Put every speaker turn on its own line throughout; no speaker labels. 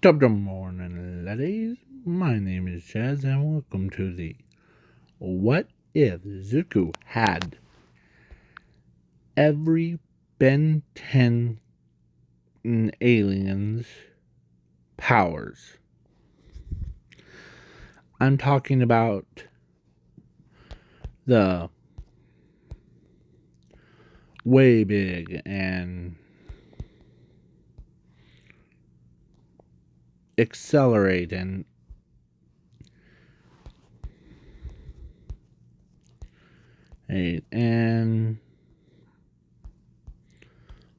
Top of morning, ladies. My name is Chaz, and welcome to the What If Zuko Had Every Ben 10 Aliens Powers. I'm talking about the way big and accelerate and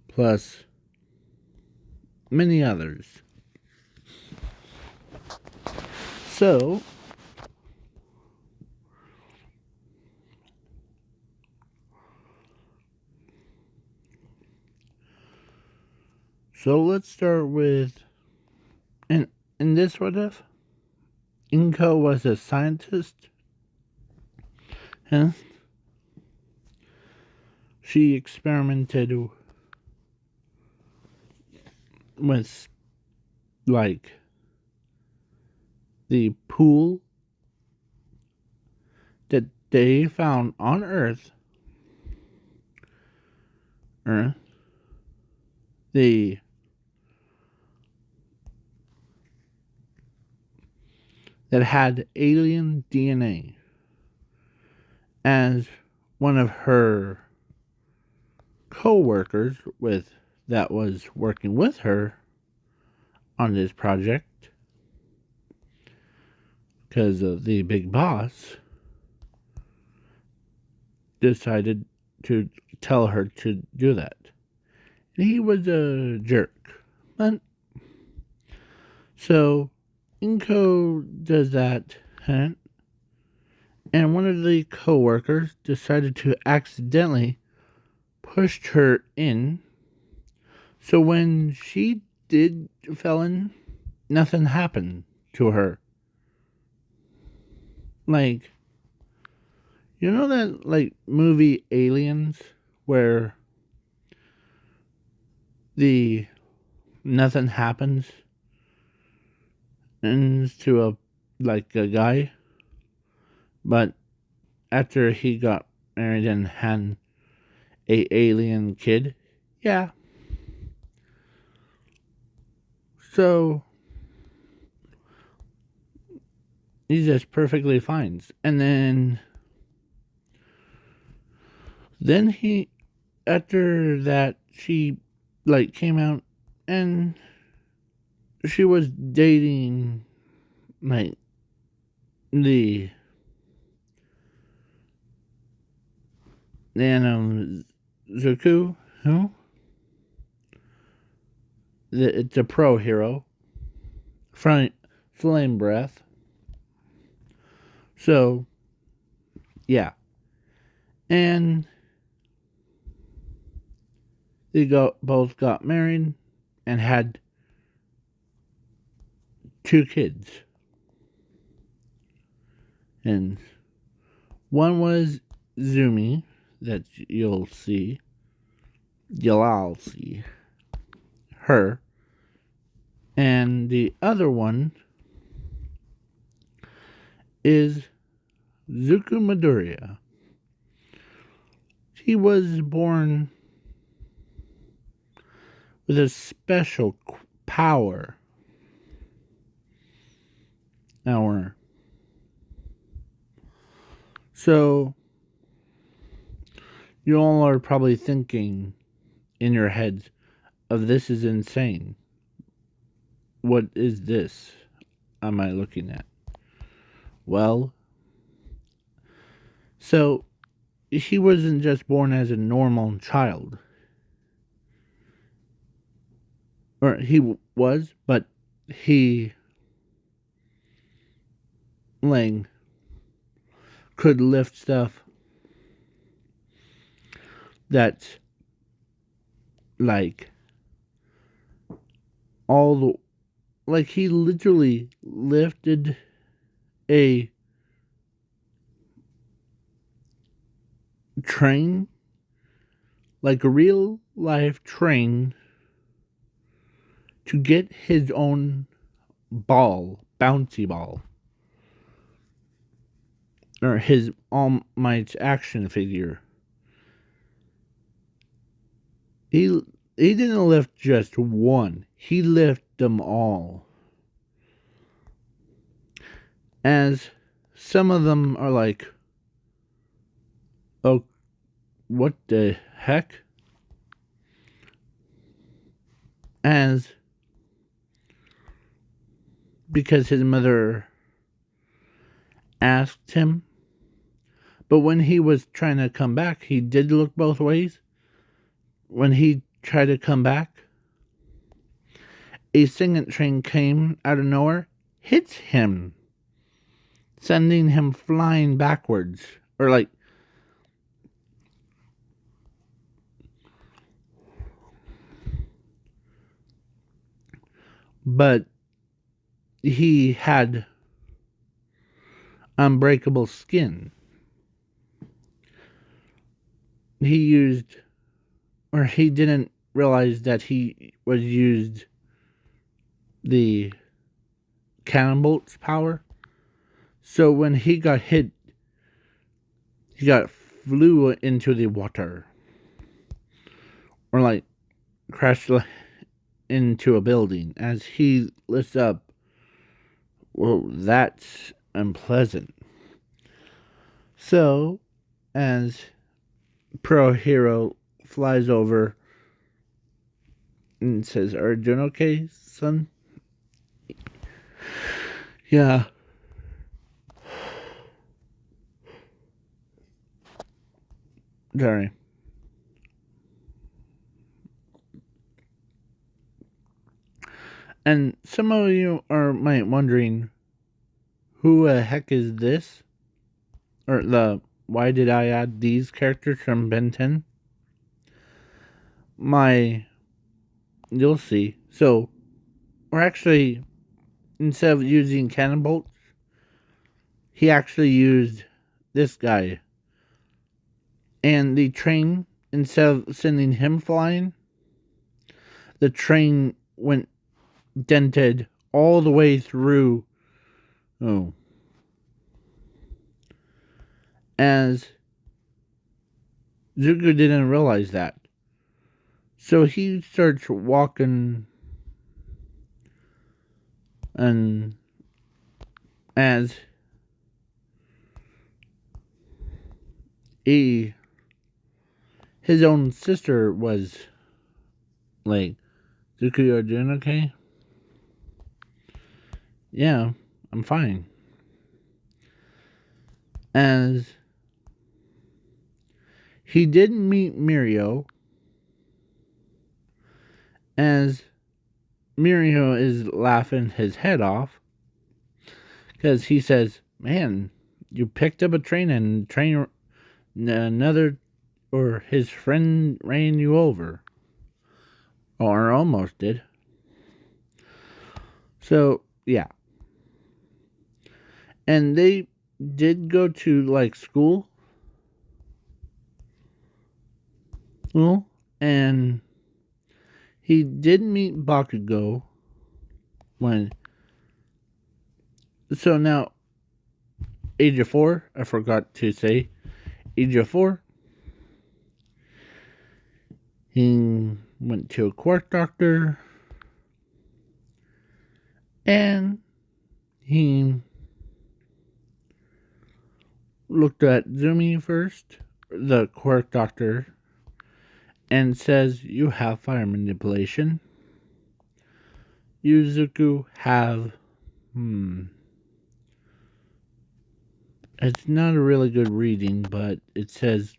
plus many others. So, let's start with in this what if Inko was a scientist, and she experimented with like the pool that they found on Earth, the that had alien DNA, as one of her co-workers with that was working with her on this project, because the big boss decided to tell her to do that. And he was a jerk. But so Inko does that, and one of the co-workers decided to accidentally push her in. So when she did fell in, nothing happened to her. Like, you know that like movie Aliens where the nothing happens and to a guy, but after he got married and had a alien kid, yeah. So he's just perfectly fine, and then he after that she came out and she was dating like the Zuku, who it's a pro hero, flame breath. So yeah, and they both got married and had 2 kids, and one was Zumi that you'll all see her, and the other one is Zuku Midoriya. He was born with a special power. Now, so you all are probably thinking in your heads of this is insane. What is this? Am I looking at? Well, so he wasn't just born as a normal child. Or he was, but he Lang could lift stuff that's like all the like he literally lifted a train, like a real life train, to get his own bouncy ball, or his All Might action figure. He he didn't lift just one. He lifted them all. As some of them are like, oh, what the heck? As because his mother asked him. But when he was trying to come back, he did look both ways. When he tried to come back, a singing train came out of nowhere, hits him, sending him flying backwards. Or like, but he had unbreakable skin. He used, or he didn't realize that he was used the cannonbolt's power. So when he got hit, he got flew into the water, or like crashed into a building. As he lifts up, well, that's unpleasant. So, as Pro Hero flies over and says, "Are you doing okay, son?" Yeah. Sorry. And some of you might wondering, who the heck is this? Or why did I add these characters from Ben 10? You'll see. So, we're actually, instead of using cannon bolts, he actually used this guy. And the train, instead of sending him flying, the train went dented all the way through. Oh. As Zuko didn't realize that. So he starts walking, and as his own sister was like, "Zuko, you're doing okay?" "Yeah, I'm fine." As he did meet Mirio, as Mirio is laughing his head off, because he says, "Man, you picked up a train and another, or his friend ran you over." Or almost did. So, yeah. And they did go to, like, school. Well, and he did meet Bakugo when. So now, age of 4, I forgot to say. Age of 4, he went to a quirk doctor. And he looked at Zumi first, the quirk doctor, and says, "You have fire manipulation. You, Zuko, have It's not a really good reading, but it says,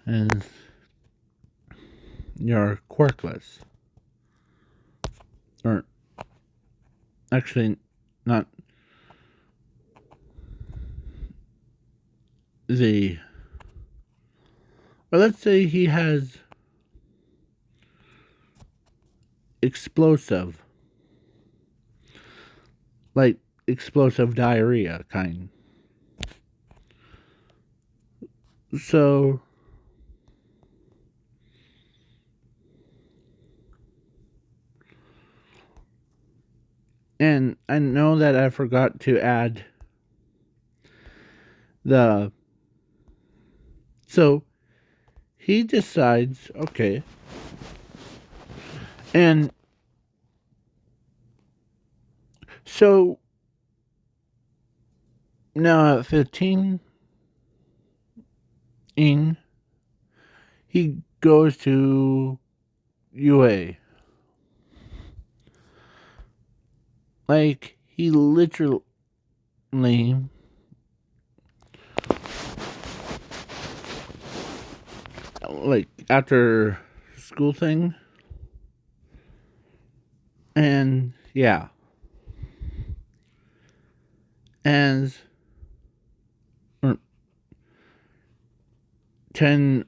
and you're quirkless. Or, actually, not the. Or let's say he has explosive. Like explosive diarrhea kind. So, And I know that I forgot to add the. So he decides, okay. And so now at 15, he goes to UA. Like, he literally, like, after school thing. And, yeah. And 10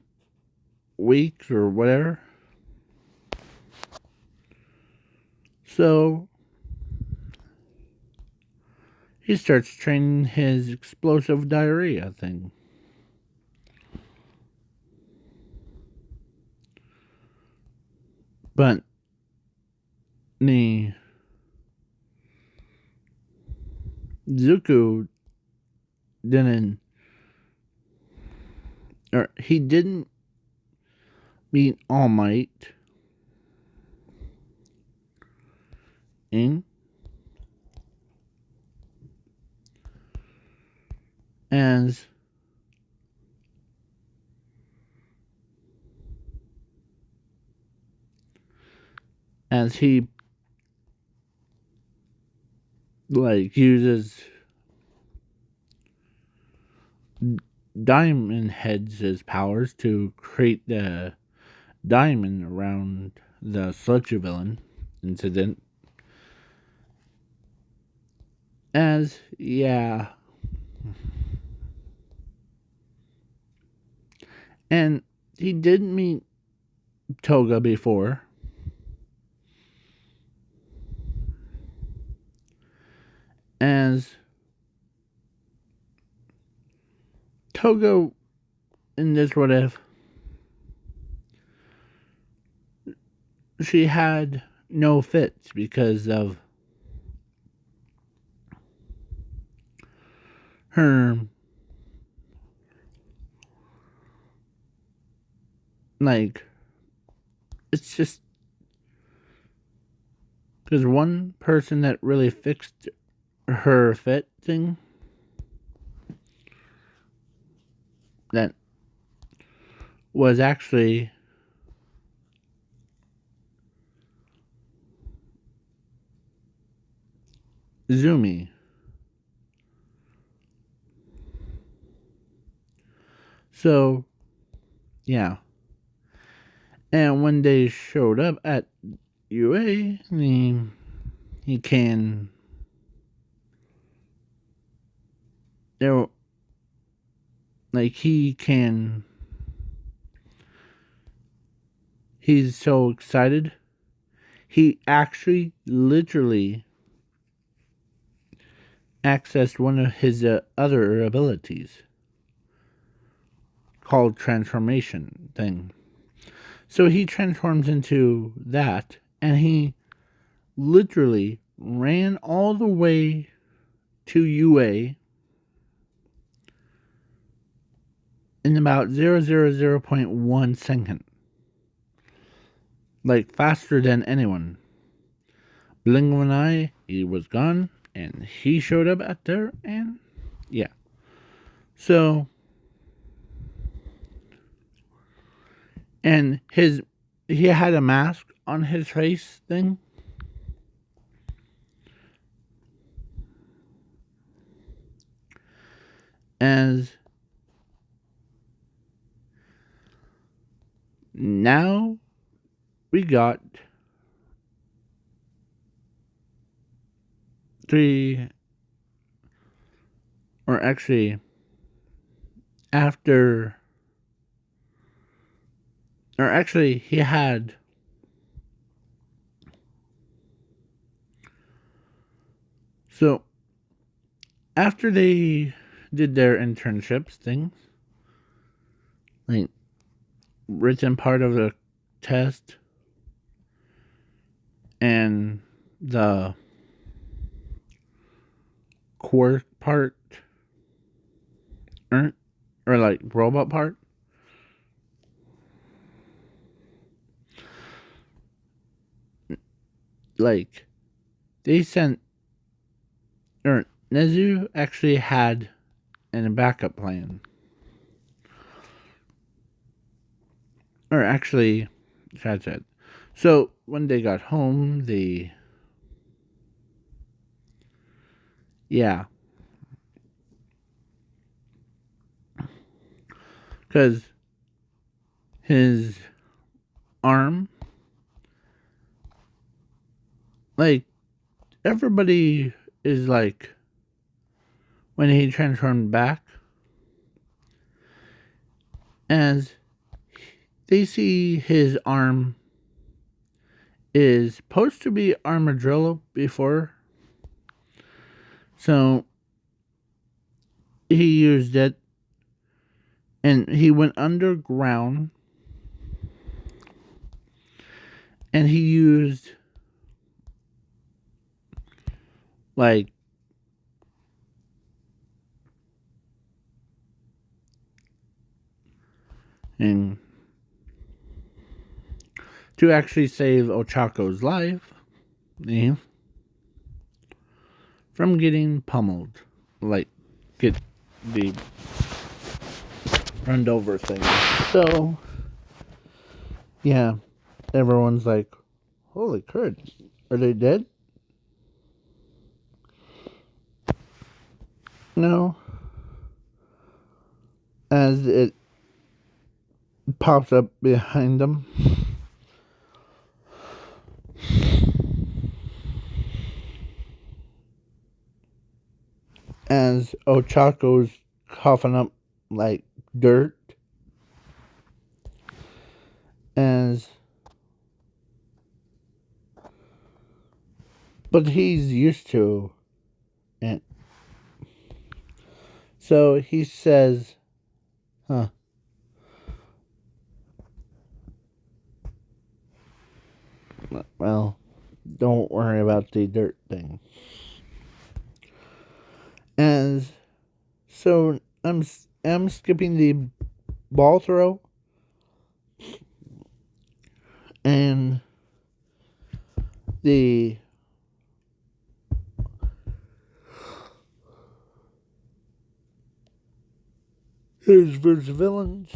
weeks or whatever. So he starts training his explosive diarrhea thing. But the Zuko didn't, or he didn't meet All Might in, as he like uses diamond heads as powers to create the diamond around the Sludge Villain incident. As, yeah. And he did meet Toga before. As Toga in this what if, she had no fits because of her, like, it's just because one person that really fixed her fit thing, that was actually Zumi. So, yeah. And when they showed up at UA, he can. There, like, he can. He's so excited. He actually, literally, accessed one of his other abilities called transformation thing. So he transforms into that, and he literally ran all the way to UA in about 0.1 second. Like, faster than anyone. Blink of an eye, he was gone, and he showed up at there, and yeah. So, and he had a mask on his face thing. As now we got 3, or actually after, or actually he had, so after they did their internships things, like written part of the test and the quirk part, or like robot part. Like they sent, or Nezu actually had a backup plan. Or actually, Chad said. So when they got home, yeah, because his arm, like everybody is like, when he transformed back, as they see his arm is supposed to be armadillo before, so he used it, and he went underground, and he used like and to actually save Ochako's life, from getting pummeled, like get the runned over thing. So yeah, everyone's like, "Holy crud, are they dead?" No, as it pops up behind them. As Ochako's coughing up like dirt, but he's used to it. So he says, "Huh. Well, don't worry about the dirt thing." As so, I'm skipping the ball throw, and the heroes versus villains,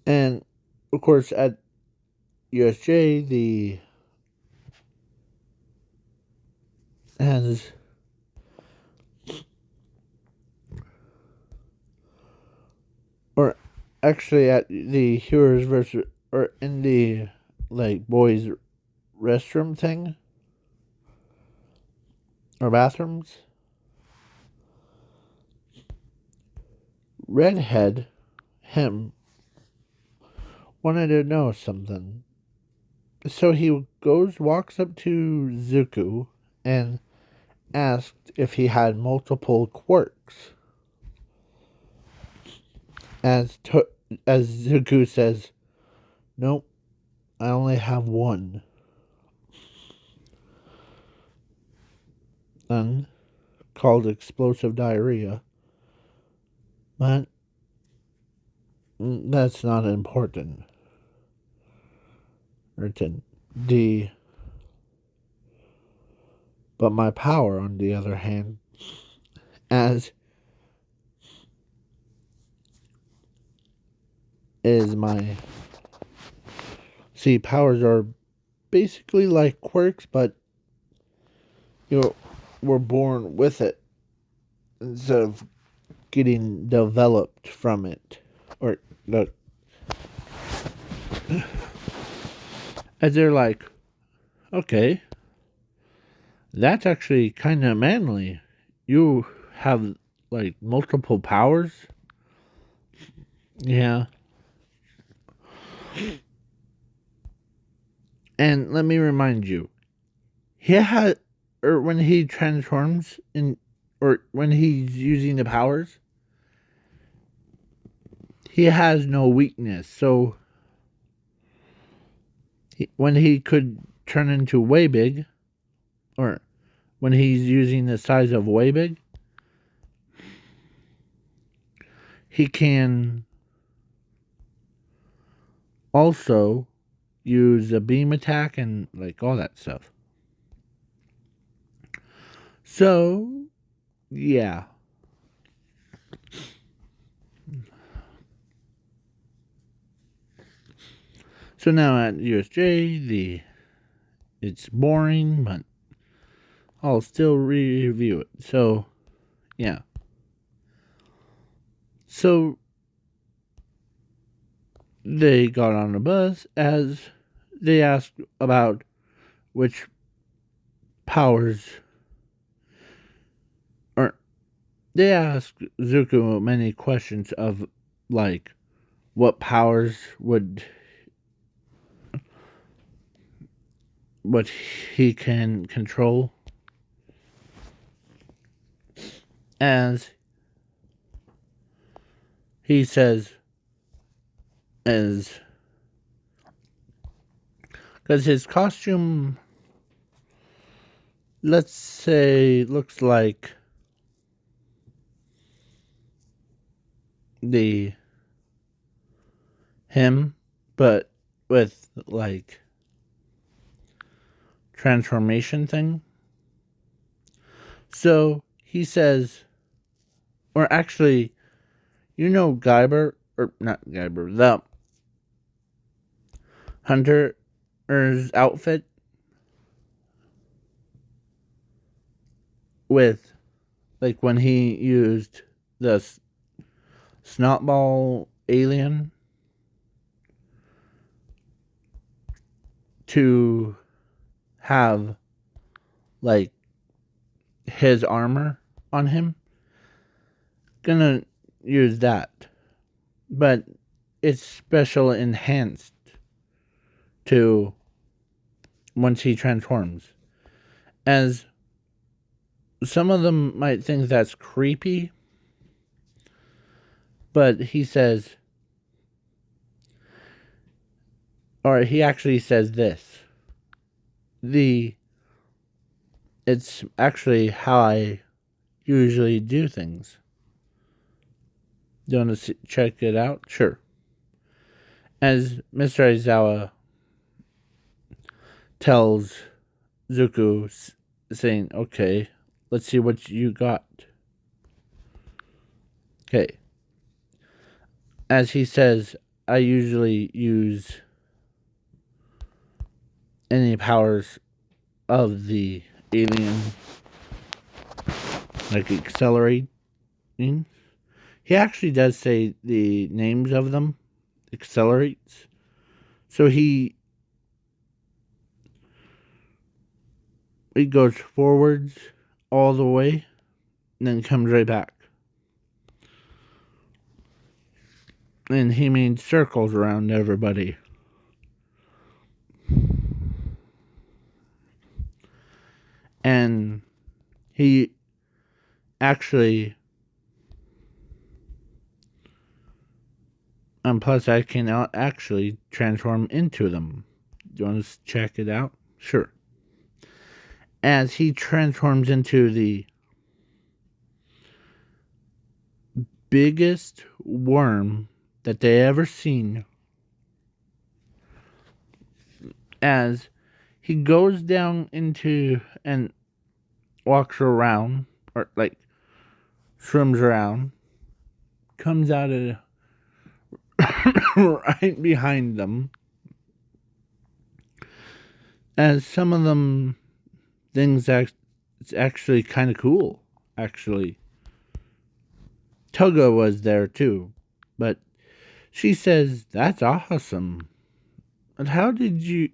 and of course at USJ the has or actually at the heroes versus or in the like boys restroom thing or bathrooms, redhead him wanted to know something. So he walks up to Zuko and asked if he had multiple quirks. As Zuko says, "Nope, I only have one." Then called explosive diarrhea, but that's not important. D. But my power, on the other hand, as is my powers are basically like quirks, but we're born with it instead of getting developed from it, or the as they're like, okay, that's actually kind of manly. You have like multiple powers. Yeah. And let me remind you, he had, or when he transforms in, or when he's using the powers, he has no weakness. So when he could turn into way big, or when he's using the size of way big, he can also use a beam attack and like all that stuff. So, yeah. So now at USJ, it's boring, but I'll still review it. So, yeah. So they got on the bus as they asked about which powers, or they asked Zuko many questions of like what powers what he can control, as he says, as because his costume, let's say, looks like the him, but with like transformation thing. So he says, or actually, Guyber, or not Guyber, the Hunter's outfit with, like, when he used the snotball alien to have, like, his armor on him. Gonna use that. But it's special enhanced to once he transforms. As some of them might think that's creepy, but he says, or he actually says this. It's actually how I usually do things. Do you want to check it out? Sure. As Mr. Aizawa tells Zuko, saying, okay, let's see what you got. Okay. As he says, I usually use any powers of the alien, like accelerating. He actually does say the names of them, accelerates. So he goes forwards all the way, and then comes right back. And he made circles around everybody. And he actually, and plus I can actually transform into them. Do you want to check it out? Sure. As he transforms into the biggest worm that they ever seen, as he goes down into and walks around, or like swims around, comes out of right behind them, as some of them things it's actually kind of cool. Actually, Toga was there too, but she says that's awesome. But how did you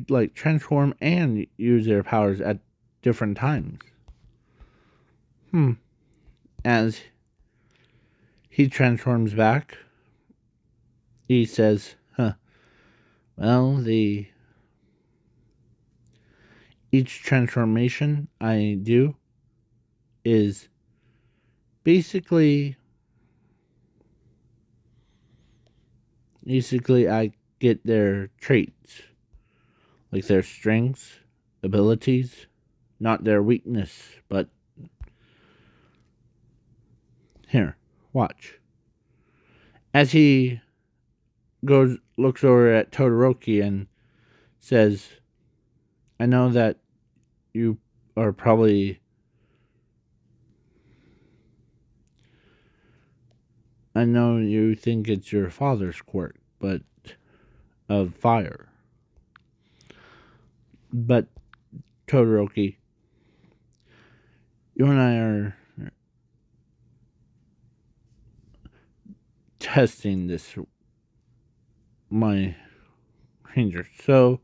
like transform and use their powers at different times? As he transforms back, he says, well, each transformation I do is basically I get their traits, like their strengths, abilities, not their weakness. But here, watch. As he looks over at Todoroki and says, I know that you are probably... I know you think it's your father's quirk, but of fire. But Todoroki, you and I are testing this, my ranger. So,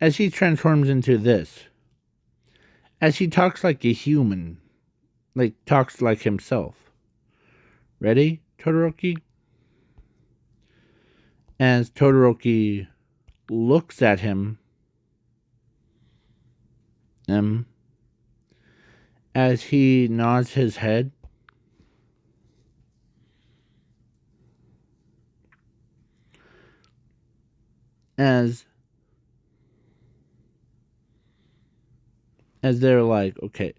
as he transforms into this, as he talks like a human, like talks like himself. Ready, Todoroki? As Todoroki looks at him, as he nods his head, as they're like, okay,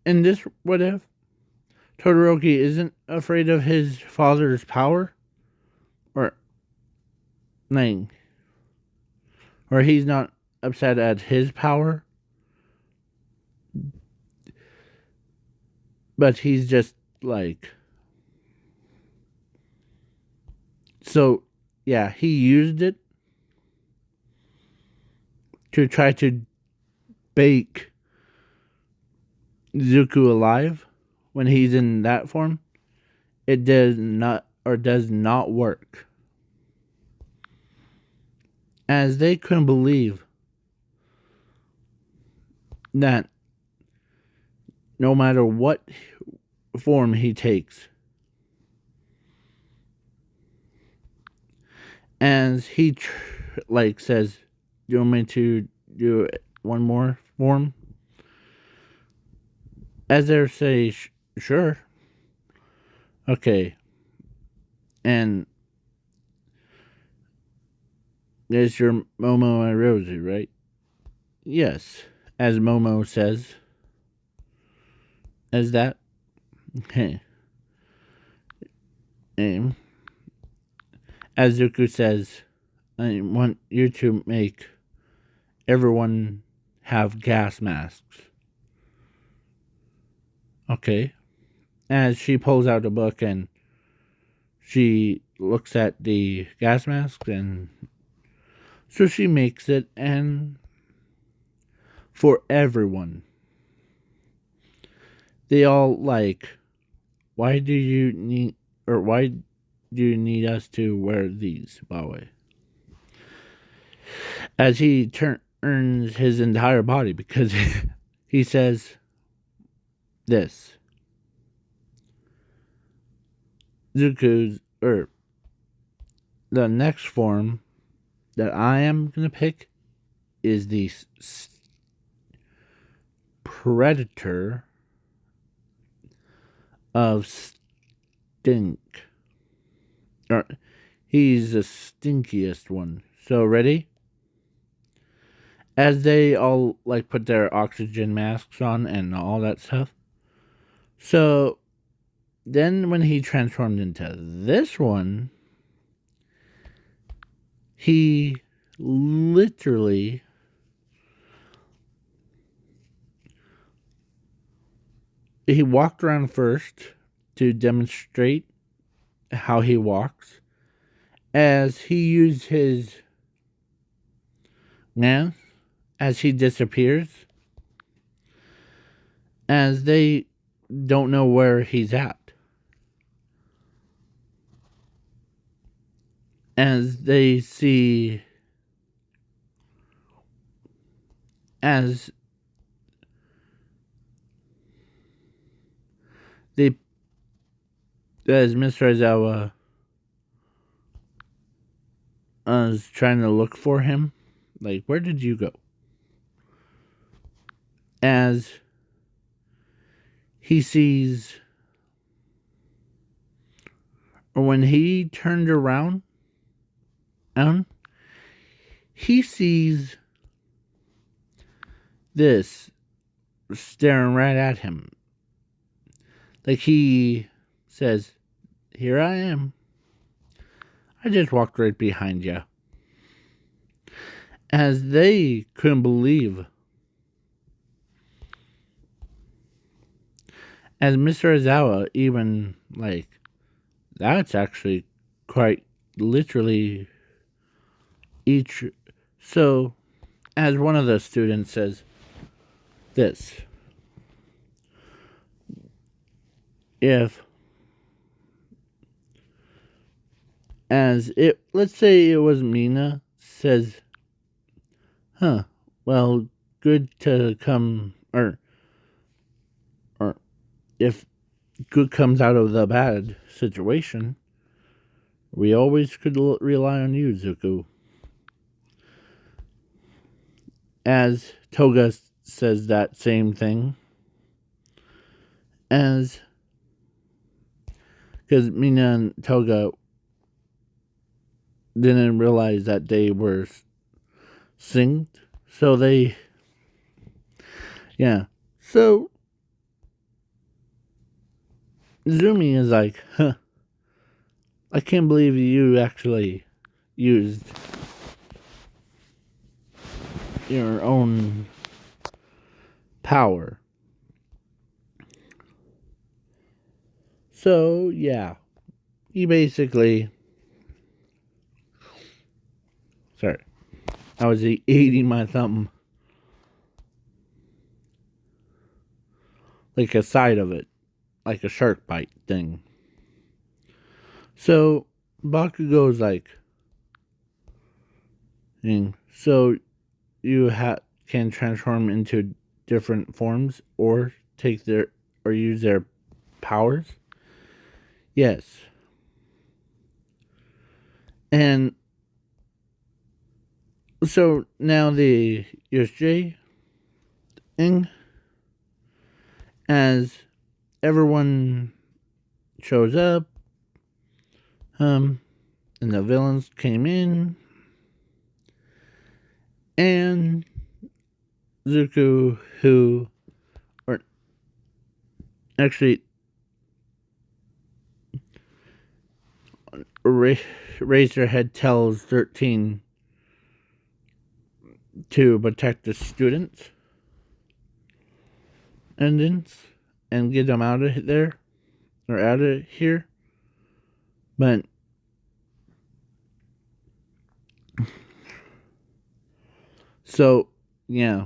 in this, what if Todoroki isn't afraid of his father's power, or like, or he's not upset at his power, but he's just like, so yeah, he used it to try to bake Zuko alive when he's in that form. It does not work. As they couldn't believe that no matter what form he takes, as he says, "Do you want me to do one more form?" As they say, "Sure." Okay, and there's your Momo and Rosie, right? Yes, as Momo says. As that, okay. As Zuko says, I want you to make everyone have gas masks. Okay. As she pulls out a book and she looks at the gas masks, and so she makes it, and for everyone. They all why do you need us to wear these, by the way? As he turns his entire body, because he says this. Zuko's, or the next form that I am going to pick is the Predator of Stink. Or, he's the stinkiest one. So, ready? As they all put their oxygen masks on and all that stuff. So then when he transformed into this one, he literally he walked around first to demonstrate how he walks. As he used his now, as he disappears, as they don't know where he's at. As they see, as Mr. Aizawa is trying to look for him, where did you go? As he sees, or when he turned around, he sees this staring right at him. Like he says, "Here I am. I just walked right behind you." As they couldn't believe. As Mr. Ozawa even like, that's actually quite literally each. So, as one of the students says, this. If, as it, let's say it was Mina, says, huh, well, good to come, or if good comes out of the bad situation, we always could rely on you, Zuko. As Toga says that same thing, as because Mina and Toga didn't realize that they were synced, so they, yeah. So Zumi is like, huh, I can't believe you actually used your own power. So, yeah, he basically, sorry, I was eating my thumb, like a side of it, like a shark bite thing. So, Bakugo's like, so you can transform into different forms or take their or use their powers. Yes. And so now the USJ thing, as everyone shows up, and the villains came in, and Zuko, or actually, Razorhead tells 13 to protect the students and get them out of there, or out of here. But so, yeah.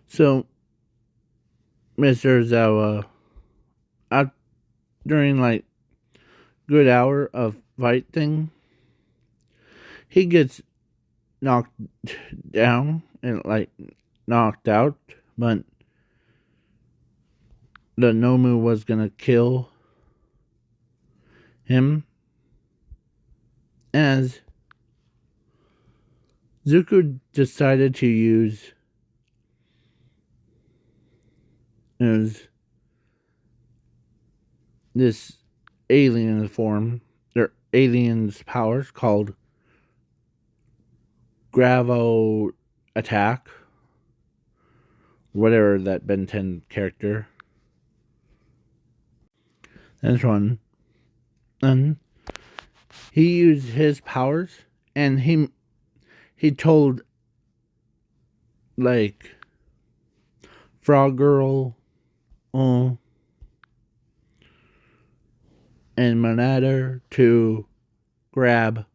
So, Mr. Zawa, out during like good hour of fight thing, he gets knocked down and like knocked out, but the Nomu was gonna kill him, as Zuko decided to use this alien form, or alien's powers called Gravo Attack, whatever that Ben 10 character. That's one. And he used his powers, and he told like Frog Girl, and Monada to grab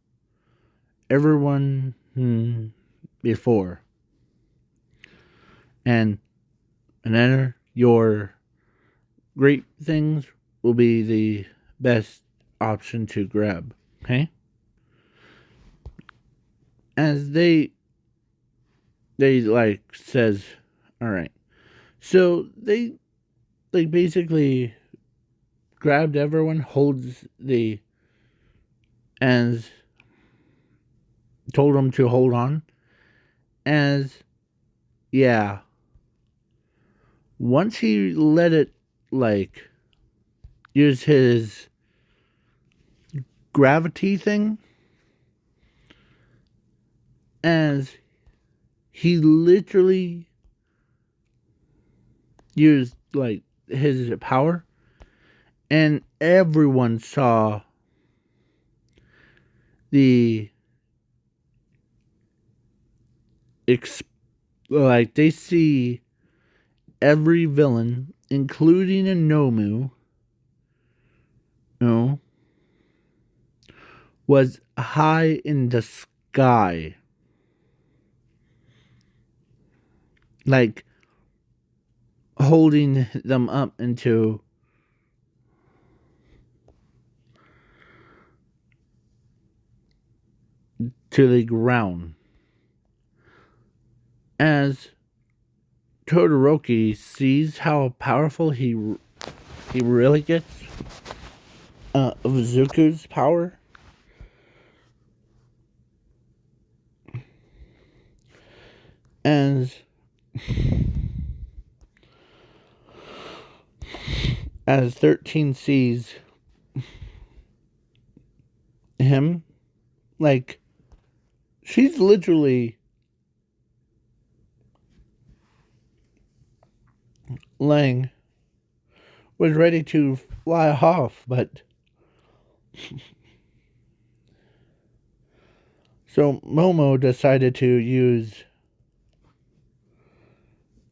everyone before, and Monada, your great things will be the best option to grab. Okay, as they like says, all right. So they like basically grabbed everyone, holds the, as told them to hold on, as yeah. Once he let it like use his gravity thing, as he literally used like his power, and everyone saw the like they see every villain, including a Nomu, no, was high in the sky, like holding them up into to the ground. As Todoroki sees how powerful he really gets of Zuko's power, as 13 sees him, like she's literally laying was ready to fly off, but so Momo decided to use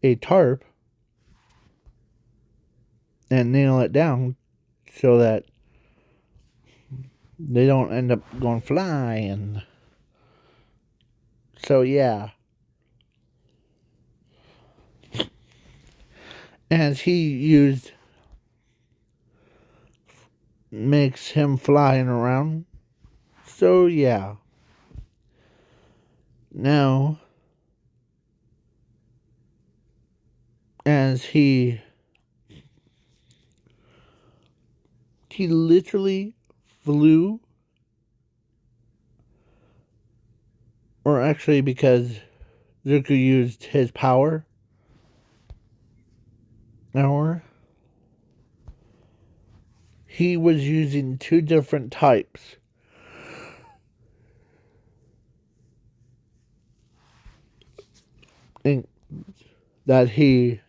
a tarp and nail it down so that they don't end up going flying. So yeah, as he used makes him flying around. So yeah, now as he literally flew, or actually because Zuko used his power, or he was using two different types. That he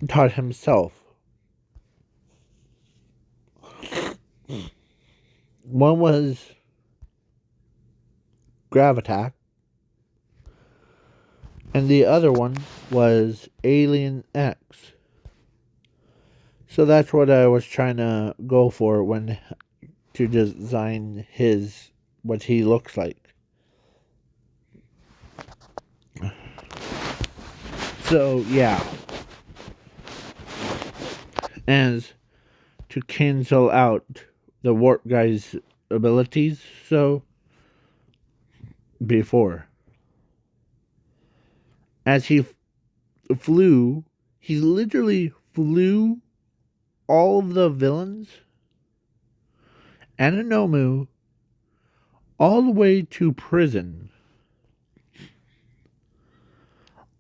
taught himself. One was Gravitak, and the other one was Alien X. So that's what I was trying to go for when to design his what he looks like. So yeah, as to cancel out the warp guy's abilities. So before, as he flew, he literally flew all of the villains and Anomu all the way to prison.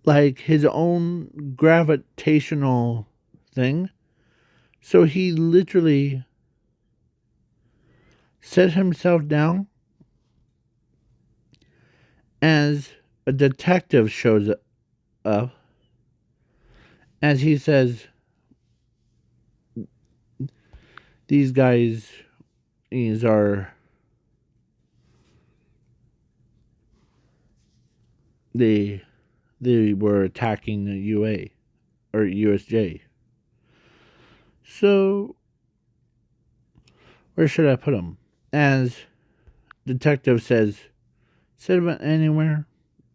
Like his own gravitational thing. So he literally set himself down as a detective shows up. As he says, these guys are they were attacking the UA or USJ. So where should I put them? As detective says, set them anywhere,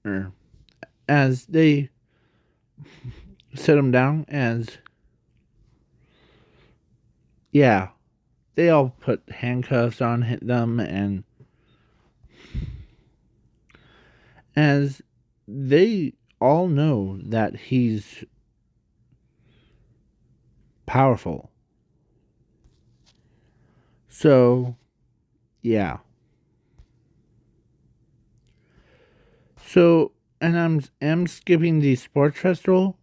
or as they set them down. As yeah, they all put handcuffs on them, and as they all know that he's powerful. So, yeah. So, and I'm skipping the sports festival.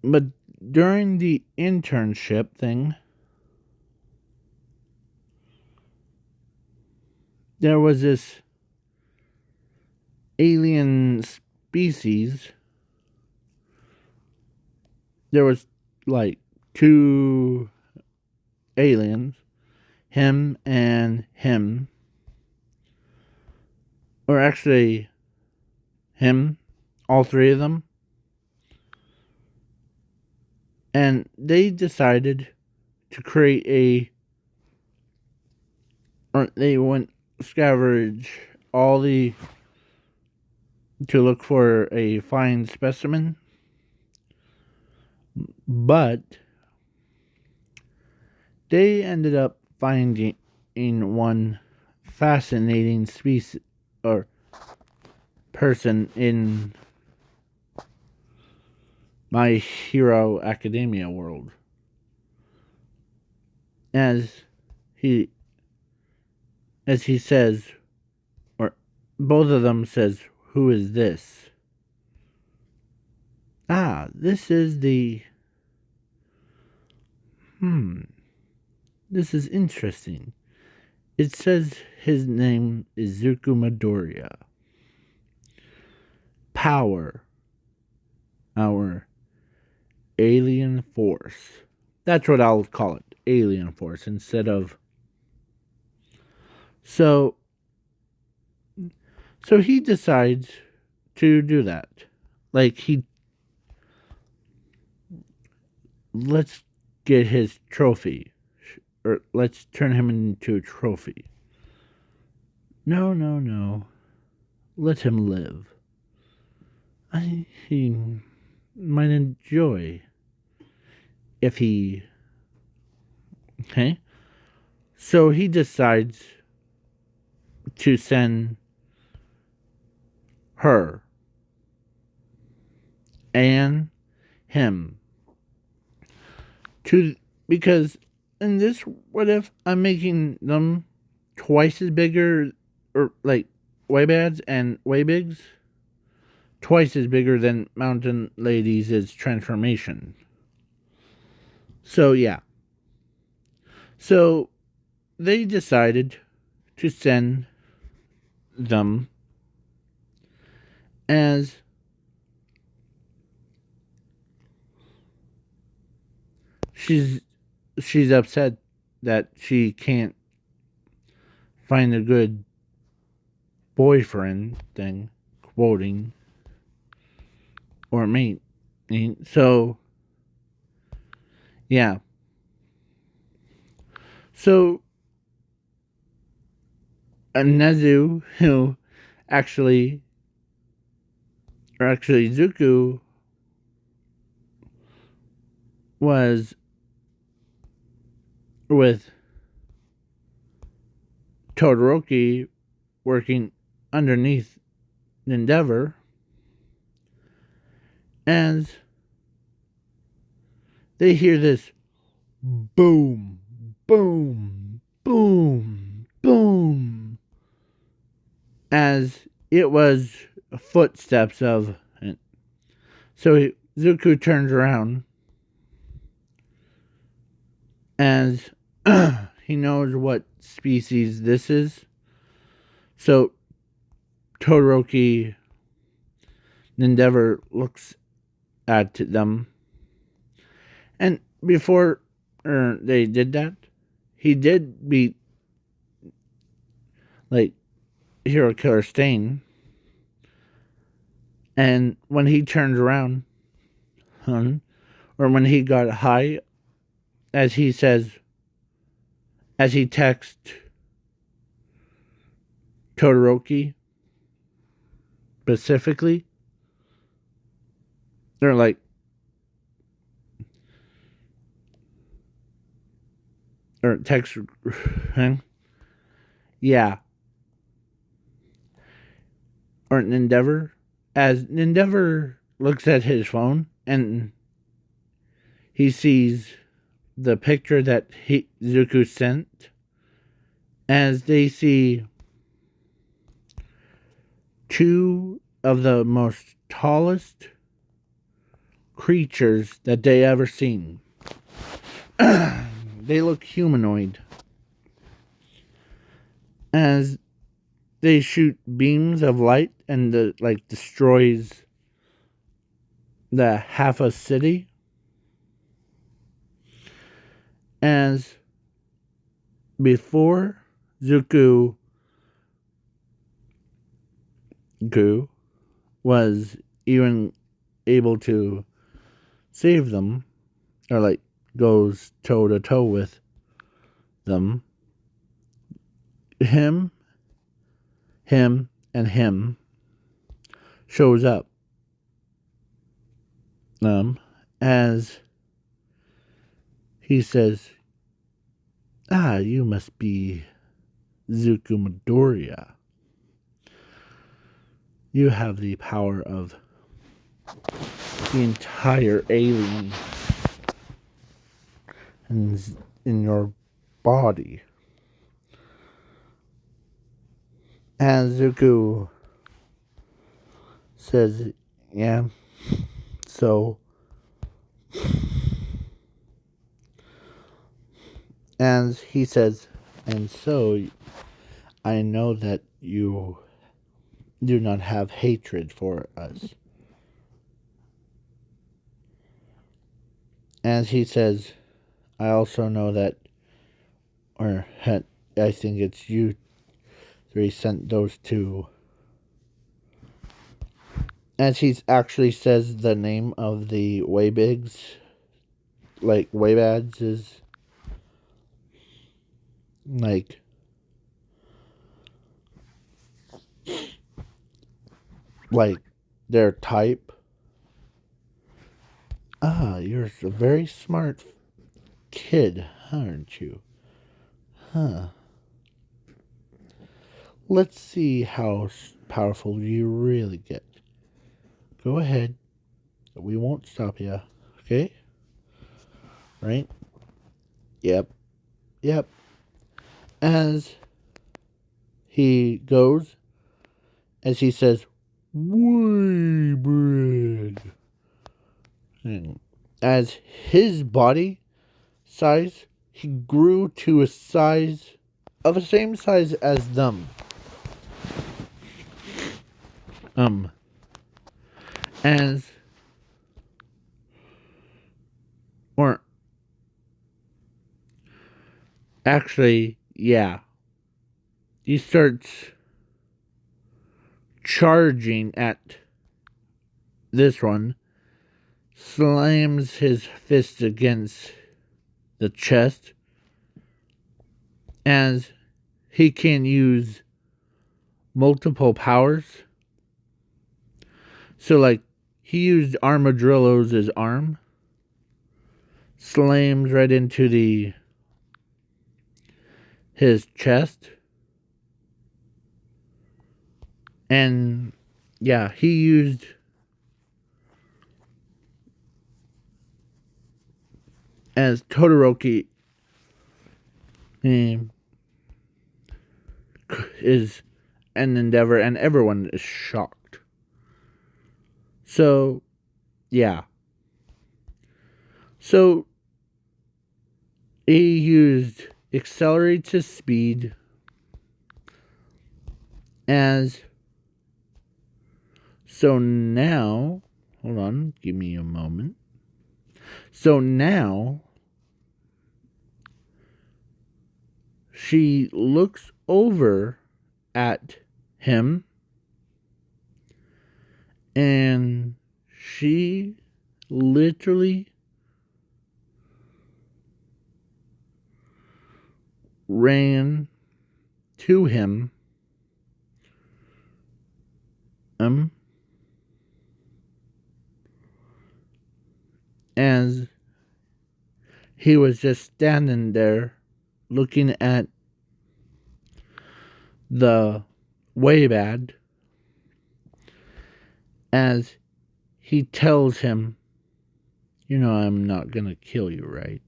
But during the internship thing, there was this alien species. There was like two aliens, him and him, or actually him, all three of them. And they decided to create they went scavenge all the, to look for a fine specimen, but they ended up finding one fascinating species or person in My Hero Academia world. As he says, or both of them says, "Who is this?" Ah, this is the this is interesting. It says his name is Zuko Midoriya. Power, our alien force. That's what I'll call it, alien force, instead of. So he decides to do that. Like let's get his trophy, or let's turn him into a trophy. No, no, no. Let him live. He might enjoy if he. Okay? So he decides to send her and him to, because in this, what if I'm making them twice as bigger, or like way bads and way bigs, twice as bigger than Mountain Lady's transformation. So yeah. So they decided to send them as she's upset that she can't find a good boyfriend thing, quoting, or mate. So yeah. So Nezu, who actually Zuko was with Todoroki working underneath Endeavor, as they hear this boom, boom, boom, boom, as it was footsteps of it. So Zuko turns around as he knows what species this is. So Todoroki Endeavor looks at them, and before they did that, he did beat like Hero Killer Stain, and when he turned around, or when he got high, as he says, as he texts Todoroki specifically, they're like, or text him, yeah, or Endeavor, as Endeavor looks at his phone and he sees the picture that Zuko sent, as they see two of the most tallest creatures that they ever seen. They look humanoid, as they shoot beams of light and destroys the half a city. As before Zuku was even able to save them, or goes toe to toe with them, him, and him shows up. As he says, you must be Zuku Midoriya. You have the power of the entire alien in your body. As Zuko says, yeah, so. As he says, and so I know that you do not have hatred for us. As he says, I also know that, I think it's you three sent those two. As he actually says the name of the Waybigs, Waybads is their type. You're a very smart kid, aren't you? Huh. Let's see how powerful you really get. Go ahead. We won't stop you. Okay? Right? Yep. As he goes, as he says, way big. As his body size, he grew to a size of the same size as them. As or actually, yeah. He starts charging at this one, slams his fist against the chest, as he can use multiple powers. So, he used Armadillo's arm, slams right into his chest, and yeah, he used as Todoroki is an endeavor, and everyone is shocked. So, yeah. So, he used accelerate to speed as. So now, hold on, give me a moment. So now, she looks over at him, and she literally ran to him, as he was just standing there looking at the Waybad, as he tells him, I'm not gonna kill you, right?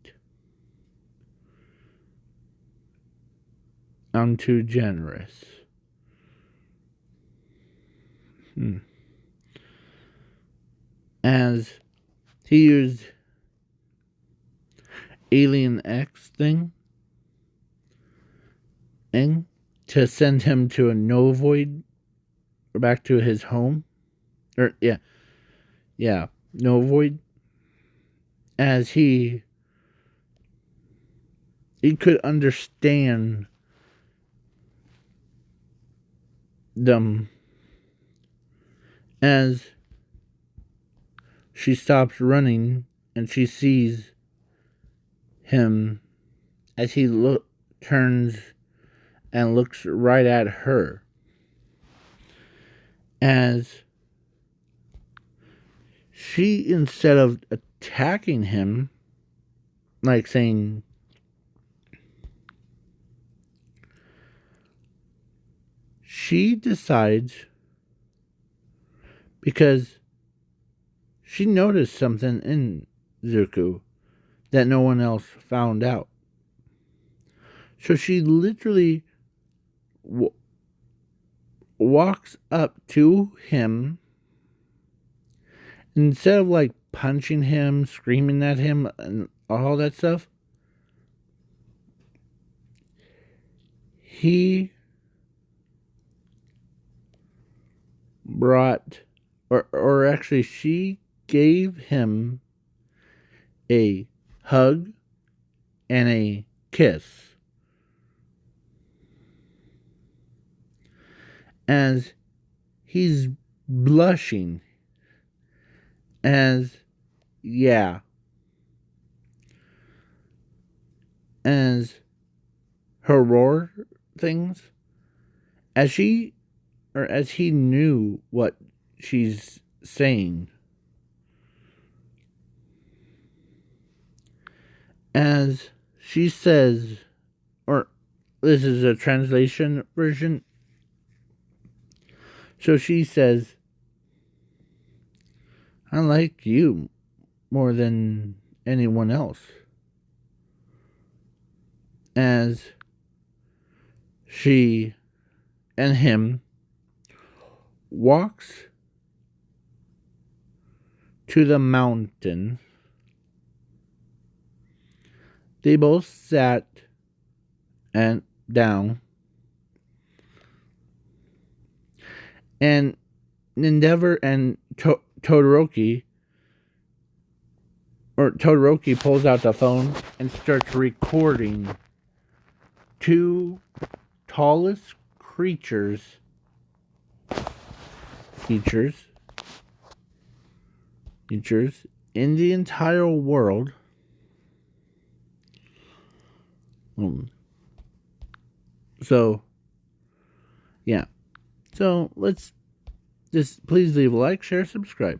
I'm too generous. As he used Alien X thing to send him to a no void, or back to his home. Or, no void. As he could understand them. As she stops running and she sees him, as he turns and looks right at her, as she, instead of attacking him, like saying, she decides, because she noticed something in Zuko that no one else found out. So she literally walks up to him. Instead of like punching him, screaming at him, and all that stuff, he brought, or actually, she gave him a hug and a kiss. As he's blushing, as her roar things, as he knew what she's saying, as she says, or this is a translation version. So she says, I like you more than anyone else. As she and him walks to the mountain, they both sat and down, and Endeavor and Todoroki pulls out the phone and starts recording two tallest creatures in the entire world. So, yeah. So, let's just please leave a like, share, subscribe.